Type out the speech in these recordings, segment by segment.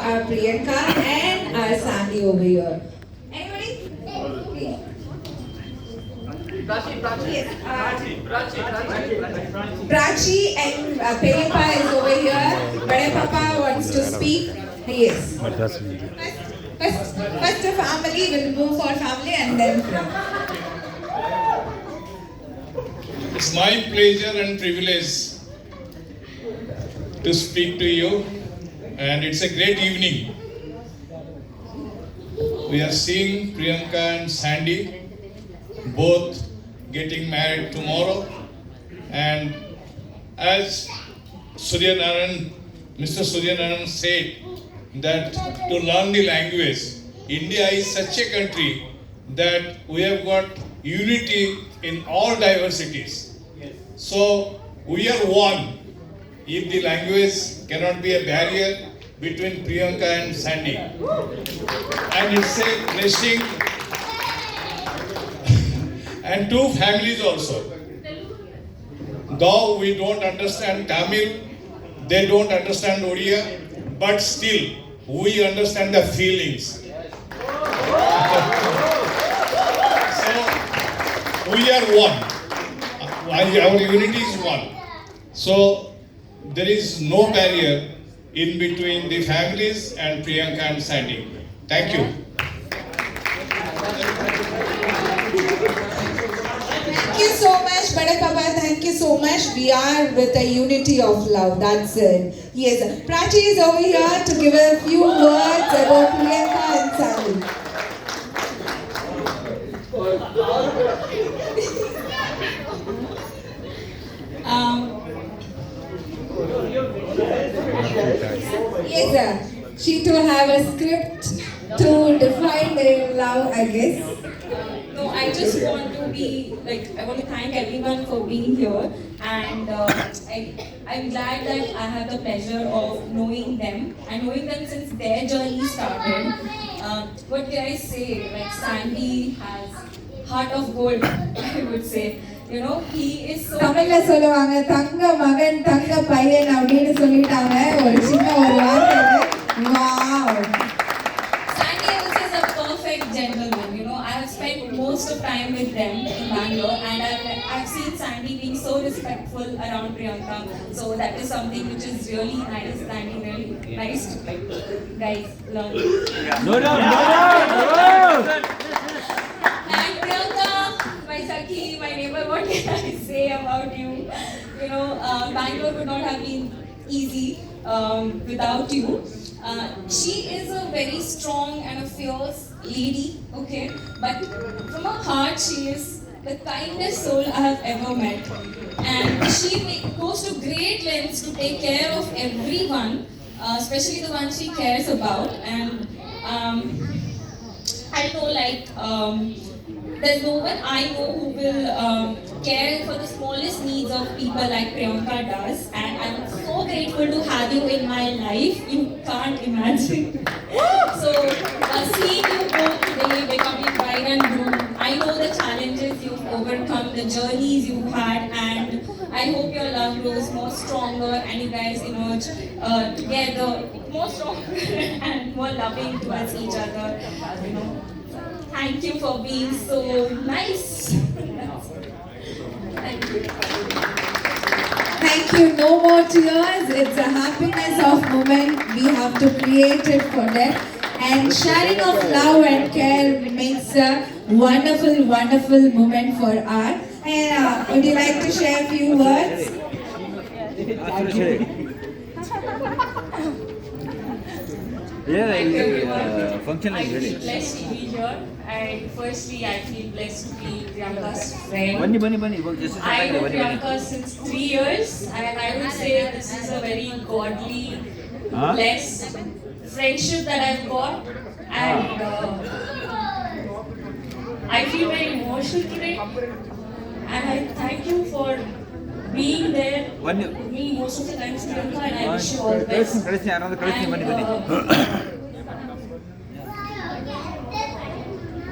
our Priyanka and our Sandy over here. Anybody? Yes. Prachi and Peripa is over here. Bade Papa wants to speak. Yes. First the family, we'll move for family and then friends. It's my pleasure and privilege to speak to you, and it's a great evening. We are seeing Priyanka and Sandy both getting married tomorrow, and as Mr. Suryanarayan said that to learn the language, India is such a country that we have got unity in all diversities. So we are one. If the language cannot be a barrier between Priyanka and Sandy, and it's a blessing, and two families also. Though we don't understand Tamil, they don't understand Odia, but still we understand the feelings. So we are one. Our unity is one. So there is no barrier in between the families and Priyanka and Sandy. Thank you. Thank you so much, Bade Papa. Thank you so much. We are with a unity of love. That's it. Yes. Prachi is over here to give a few words about Priyanka and Sandy. Yes, sir. She too have a script to define their love, I guess. No, I just want to I want to thank everyone for being here, and I'm glad that I have the pleasure of knowing them and knowing them since their journey started. What can I say? Like Sandy has heart of gold, I would say. You know, he is so. தமிழ்ல சொல்லுவாங்க தங்க மகன் தங்க பையன் அப்படின்னு சொல்லிட்டாங்க ஒரு சின்ன ஒரு வார்த்தை wow. Sandy also is a perfect gentleman. You know, I have spent most of time with them in Bangalore, and I've seen Sandy being so respectful around Priyanka. So that is something which is really nice. Sandy, really nice to guys learn. No doubt. And Priyanka, my Sakhi, my neighbor, what can I say about you? You know, Bangalore would not have been easy without you. She is a very strong and a fierce lady, okay? But from her heart, she is the kindest soul I have ever met. And she goes to great lengths to take care of everyone, especially the ones she cares about. And I know, there's no one I know who will care for the smallest needs of people like Priyanka does, and I'm so grateful to have you in my life. You can't imagine. So, seeing you both today becoming bride and groom, I know the challenges you've overcome, the journeys you've had, and I hope your love grows more stronger and you guys emerge together more stronger and more loving towards each other. You know. Thank you for being so nice. Thank you. Thank you. No more tears. It's a happiness of moment. We have to create it for them. And sharing of love and care makes a wonderful, wonderful moment for us. And would you like to share a few words? Function I is ready. feel blessed to be here, and firstly, I feel blessed to be Priyanka's friend. Bunny. Just I know Priyanka since 3 years, and I would say this is a very godly, blessed friendship that I've got, and I feel very emotional today, and I thank you for being there with me most of the times, Priyanka, and I wish you all the best.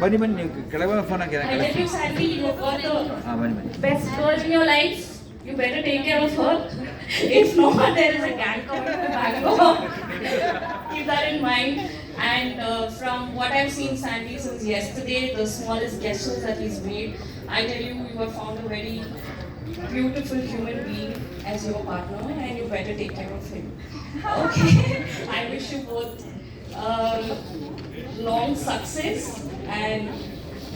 Bunny, ಕೆಳಗೆ phone I let you, Sandy, you've got the best girl in your life. You better take care of her. If not, there is a gang coming to Bangalore. keep that in mind. And from what I've seen Sandy since yesterday, the smallest gestures that he's made, I tell you, you have found a very beautiful human being as your partner, and you better take care of him. Okay. I wish you both long success and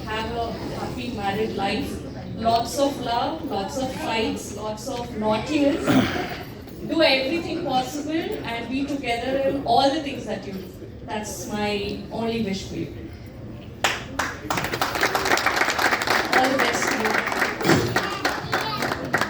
have a happy married life. Lots of love, lots of fights, lots of naughtiness. Do everything possible and be together in all the things that you do. That's my only wish for you. All the best to you.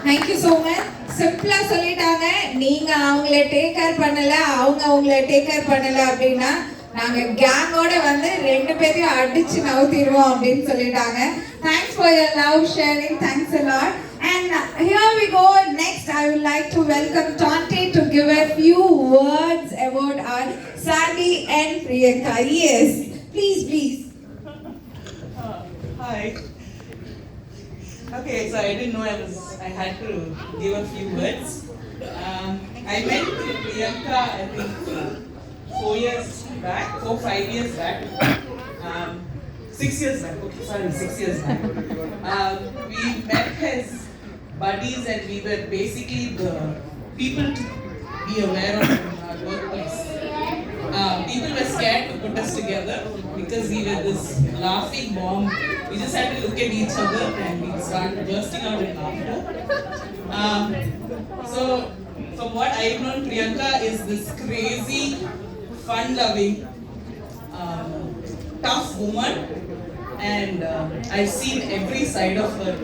Thank you so much. சிம்பிளா சொல்லிட்டாங்க, நீங்க அவங்கள take care பண்ணல, அவங்க உங்களை take care பண்ணல அப்படின்னா நாங்க கேங்கோட வந்து ரெண்டு பேரையும் அடிச்சு நவுத்திடுவோம் அப்படின்னு சொல்லிட்டாங்க. Thanks for your love sharing. Thanks a lot. And here we go. Next, I would like to welcome Tonte to give a few words about our Sandy and Priyanka. Yes, please. Hi. Okay, so I didn't know I had to give a few words. I met Priyanka, I think, 4 years back, 5 years back. 6 years back, okay, sorry, 6 years back. We met as buddies and we were basically the people to be aware of in our workplace. People were scared to put us together because we were this laughing bomb. We just had to look at each other and we started bursting out in laughter. So, from what I've known, Priyanka is this crazy, fun-loving, tough woman, and I've seen every side of her.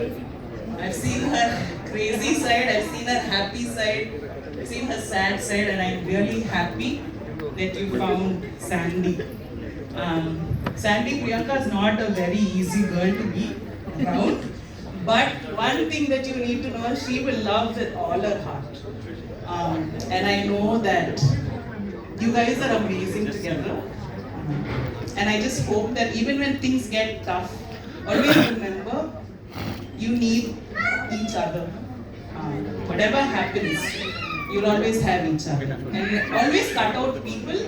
I've seen her crazy side, I've seen her happy side, I've seen her sad side, and I'm really happy that you found Sandy. Sandy, Priyanka is not a very easy girl to be around, but one thing that you need to know, she will love with all her heart. And I know that you guys are amazing together. And I just hope that even when things get tough, always remember you need each other. Whatever happens, you'll always have each other. And always cut out people,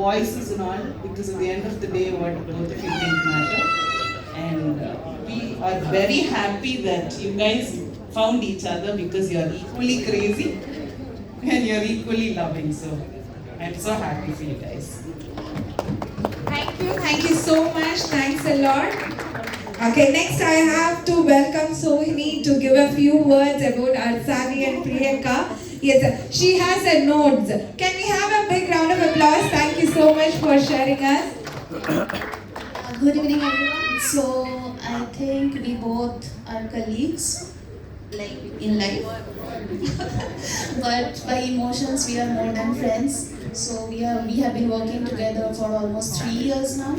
voices and all, because at the end of the day, what both of you think matter. And we are very happy that you guys found each other because you're equally crazy and you're equally loving. So I'm so happy for you guys. Thank you so much. Thanks a lot. Okay, next I have to welcome Sohini to give a few words about our Sandy and Priyanka. Yes, she has a notes. Can we have a big round of applause? Thank you so much for sharing us. Good evening, everyone. So I think we both are colleagues, like in life, but by emotions we are more than friends. So we have been working together for almost 3 years now,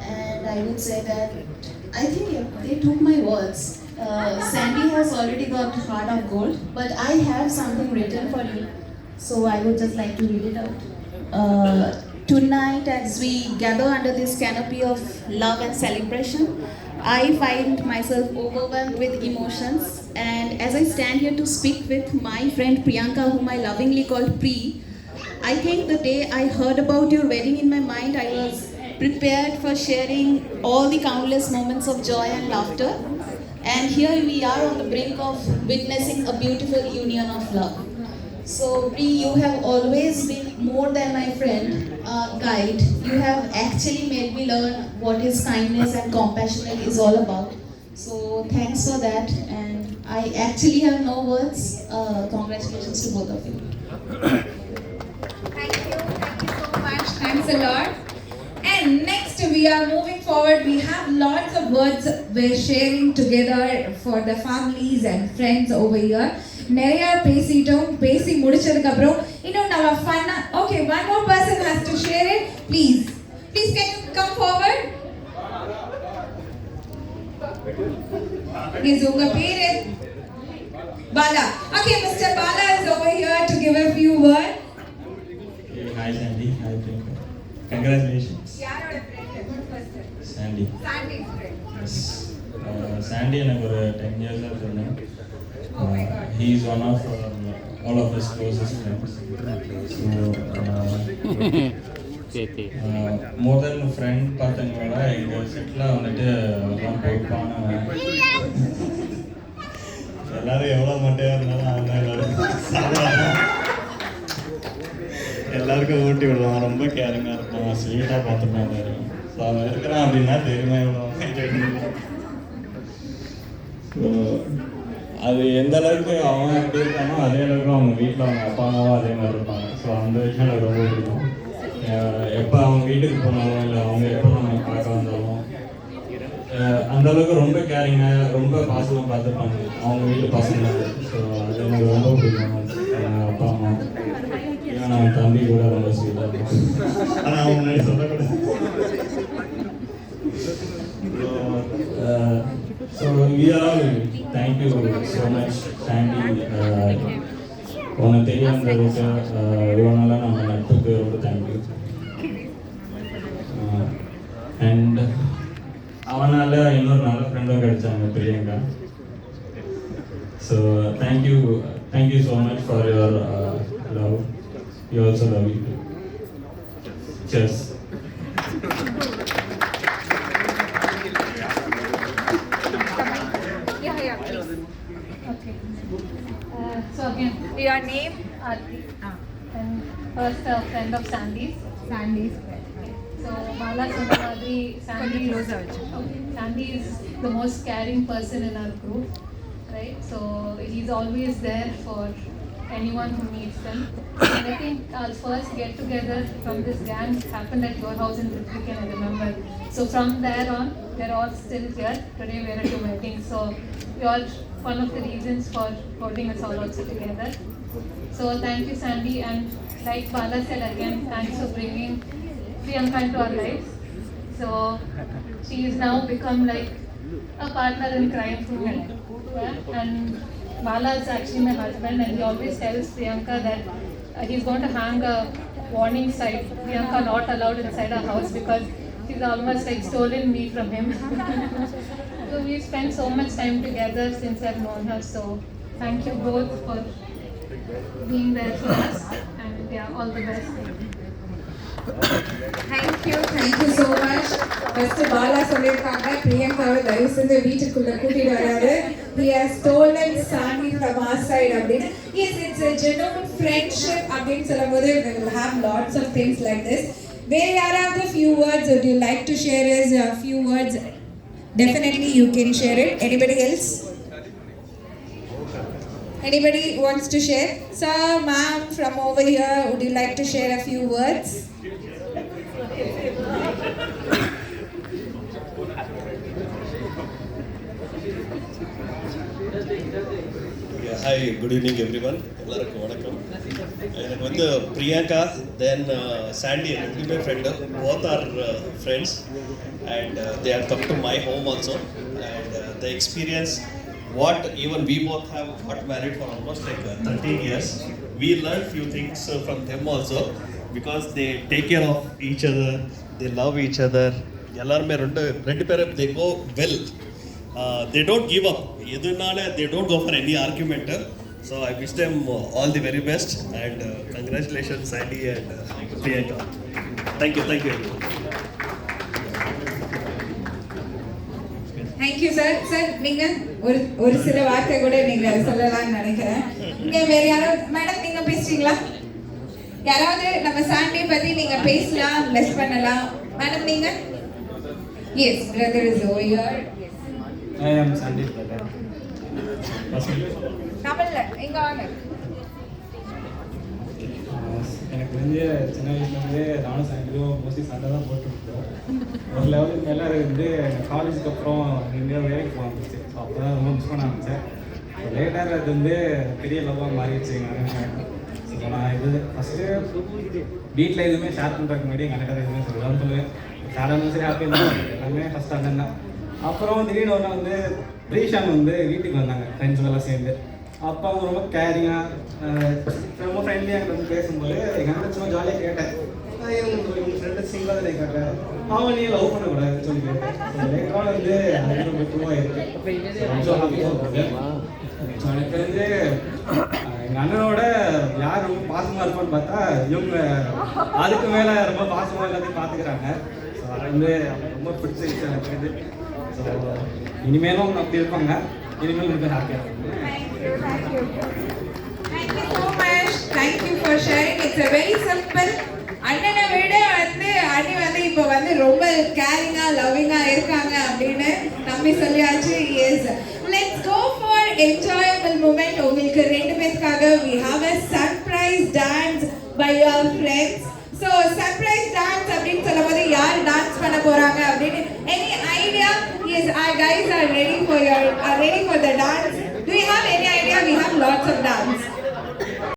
and I would say that I think they took my words. Sandy has already got heart of gold, but I have something written for you, so I would just like to read it out. Tonight, as we gather under this canopy of love and celebration, I find myself overwhelmed with emotions, and as I stand here to speak with my friend Priyanka, whom I lovingly call Pri, I think the day I heard about your wedding, in my mind I was prepared for sharing all the countless moments of joy and laughter, and here we are on the brink of witnessing a beautiful union of love. So Pri, you have always been more than my friend, guide. You have actually made me learn what is kindness and compassion is all about. So thanks for that, and I actually have no words. Congratulations to both of you. Thank you so much. Thanks a lot. And next we are moving forward. We have lots of words we're sharing together for the families and friends over here. நிறைய பேசிட்டோம். பேசி முடிச்சதுக்கு அப்புறம் இன்னும் நம்ம ஃபன்னா okay one more person has to share it. Please can you come forward? Please, உங்க பேரு Bala. Okay, Mr. Bala is over here to give a few words. Hi Sandy, hi Priyanka. Congratulations. யாரோட friend? Sandy. Sandy's friend. Yes. Sandy எனக்கு ஒரு 10 years ஆ தெரியும். He is one of all of us closest friends. So, more than a friend பார்த்தவங்கள எங்கள் settle வந்துட்டு எல்லாம் பொறுப்பான எல்லாரும் எவ்வளோ மட்டையாக இருந்தாலும் அவங்க எல்லாருக்கும் ஊட்டி விடுவான். ரொம்ப கேரிங்காக இருப்பான், ஸ்வீட்டாக பார்த்துப்பாங்க. ஸோ அவன் இருக்கிறான் அப்படின்னா தெரியுமா எவ்வளோ என்ஜாய் பண்ணுவான். ஸோ அது எந்த அளவுக்கு அவன் எப்படி இருக்கானோ அதே அளவுக்கு அவங்க வீட்டில் அவங்க அப்பா அம்மாவும் அதே மாதிரி இருப்பாங்க. ஸோ அந்த விஷயம் எனக்கு ரொம்ப பிடிக்கும். எப்போ அவங்க வீட்டுக்கு போனாலும் இல்லை அவங்க எப்போ நம்ம பார்க்க வந்தாலும் அந்த அளவுக்கு ரொம்ப கேரிங்காக ரொம்ப பாசமாக பார்த்துப்பாங்க அவங்க வீட்டு பசங்க. ஸோ அது எனக்கு ரொம்ப பிடிக்கும். அப்பா அம்மா ஏன்னா அவன் தம்பி கூட ரொம்ப ஸ்வீட்டாக இருக்கும். ஆனால் அவங்க முன்னாடி சொல்லக்கூடாது. So we are all thank you so much Sandy. உனக்கு தெரியாததுக்கு இவ்வளோ நாளாக நம்ம நட்புக்கு ரொம்ப தேங்க்யூ. அண்ட் அவனால் இன்னொரு நல்ல ஃப்ரெண்டும் கிடைச்சாங்க Priyanka. So thank you so much for your love. You also love you. Cheers. Okay. So again, your name Aarti, and first a friend of Sandy's. Sandy's friend. So Bala Sundamadri, Sandy is Sandy is the most caring person in our group, right? So he's always there for anyone who needs them. And I think our first get together from this gang happened at your house in Ritvik, I remember. So from there on, they're all still here. Today we're at your wedding. So you're one of the reasons for holding us all also together. So thank you, Sandy. And like Bala said again, thanks for bringing Priyanka into our lives. So she is now become like a partner in crime for me. Yeah? And Bala is actually my husband, and he always tells Priyanka that he's going to hang a warning sign, Priyanka not allowed inside our house, because she's almost like stolen me from him. So we've spent so much time together since I've known her. So thank you both for being there for us, and yeah, all the best. Thank you so much. First Bala சொல்லிருக்காங்க பிரியங்காவை தயவு செஞ்சு வீட்டுக்குள்ள கூட்டிட்டு வராது. He has stolen Sandy from our side அப்படின்னு. Yes, it's a genuine friendship அப்படின்னு சொல்லும்போது we will have lots of things like this. Where are the few words would you like to share? Is a few words? Definitely you can share it. Anybody else? Anybody wants to share? Sir, ma'am, from over here, would you like to share a few words? Hi, good evening everyone. எல்லாருக்கும் வணக்கம். எனக்கு வந்து Priyanka then Sandy ரெண்டுமே friend. Both are friends and they have come to my home also, and the experience what even we both have got married for almost like 13 years. We learned few things from them also, because they take care of each other, they love each other. எல்லாருமே ரெண்டு பேரும் they go well. They don't give up. They don't go for any argument. So I wish them all the very best, and congratulations Sandy and Priyanka. Thank you. Thank you sir. Sir, நீங்க ஒரு சில வார்த்தை கூட நீங்க சொல்லலாம்னு நினைக்கிறேன். இங்க வேற யாராவது மேடம் நீங்க பேசுறீங்களா? யாராவது நம்ம சாண்டி பத்தி நீங்க பேசலாம், லெஸ் பண்ணலாம். மேடம் நீங்க? Yes, brother is over here. I am Sandy's brother. தமிழ்ல இங்க வாங்க. எனக்கு தெரிஞ்ச சின்ன வயசுலேருந்தே நானும் சாண்டியும் மோஸ்ட்லி சண்டை தான் போட்டுருக்கோம். ஒரு லெவலுக்கு மேலே வந்து காலேஜுக்கு அப்புறம் இந்தியா வேலைக்கு போக ஆரம்பிச்சு. ஸோ அப்போ தான் ரொம்ப மிஸ் பண்ண ஆரம்பித்தேன். லேட்டாக அது வந்து பெரிய லவ்வாக மாறிடுச்சு எங்கள் அண்ணன். ஸோ நான் இது ஃபஸ்ட்டு வீட்டில் எதுவுமே ஷேர் பண்ணுறதுக்கு முன்னாடி எங்கள் அண்ணன் எதுவுமே சொல்லலாம் சொல்லுவேன். ஷேராக சரி ஹாப்பியாக இருந்தாலும் எல்லாமே ஃபஸ்ட் அண்ணன் தான். அப்புறம் திடீர்னு ஒன்று வந்து ரீஷான் வந்து வீட்டுக்கு வந்தாங்க ஃப்ரெண்ட்ஸுங்கெல்லாம் சேர்ந்து. அப்போ அவங்க ரொம்ப கேரிங்காக ரொம்ப ஃப்ரெண்ட்லியாக எங்கிட்ட வந்து பேசும்போது எங்கள் அண்ணன் சும்மா ஜாலியாக கேட்டேன், உங்கள் ஃப்ரெண்டு சிங்கிளாக தான் கேட்டேன், அவன் நீ லவ் பண்ணக்கூடாதுன்னு சொல்லி கேட்டேன். லேட்டராக வந்து அது ரொம்ப ட்ரூவாக இருக்குது. ஸோ எனக்கு தெரிஞ்சு எங்கள் அண்ணனோட யார் ரொம்ப பாசமாக இருப்பான்னு பார்த்தா இவங்க அதுக்கு மேலே ரொம்ப பாசமாக எல்லாத்தையும் பார்த்துக்கிறாங்க. ஸோ அது வந்து ரொம்ப பிடிச்ச விஷயம் எனக்கு இது. ஸோ இனிமேலும் அப்படி இருப்பாங்க. இனிமேல் ரொம்ப ஹாப்பியாக இருக்கும். Thank you so much. Thank you for sharing. It's a very simple. அண்ணனை விட வந்து அண்ணி வந்து இப்போ வந்து ரொம்ப கேரிங்கா லவ்விங்கா இருக்காங்க அப்படின்னு நம்பி சொல்லியாச்சு. Yes, let's go for enjoyable moment. உங்களுக்கு ரெண்டு பேருக்காக we have a surprise dance by your friends. So surprise dance அப்படின்னு சொல்லும்போது யார் டான்ஸ் பண்ண போறாங்க அப்படின்னு any idea? Yes, our guys are ready for the dance. Do you have any idea? We have lots of dance.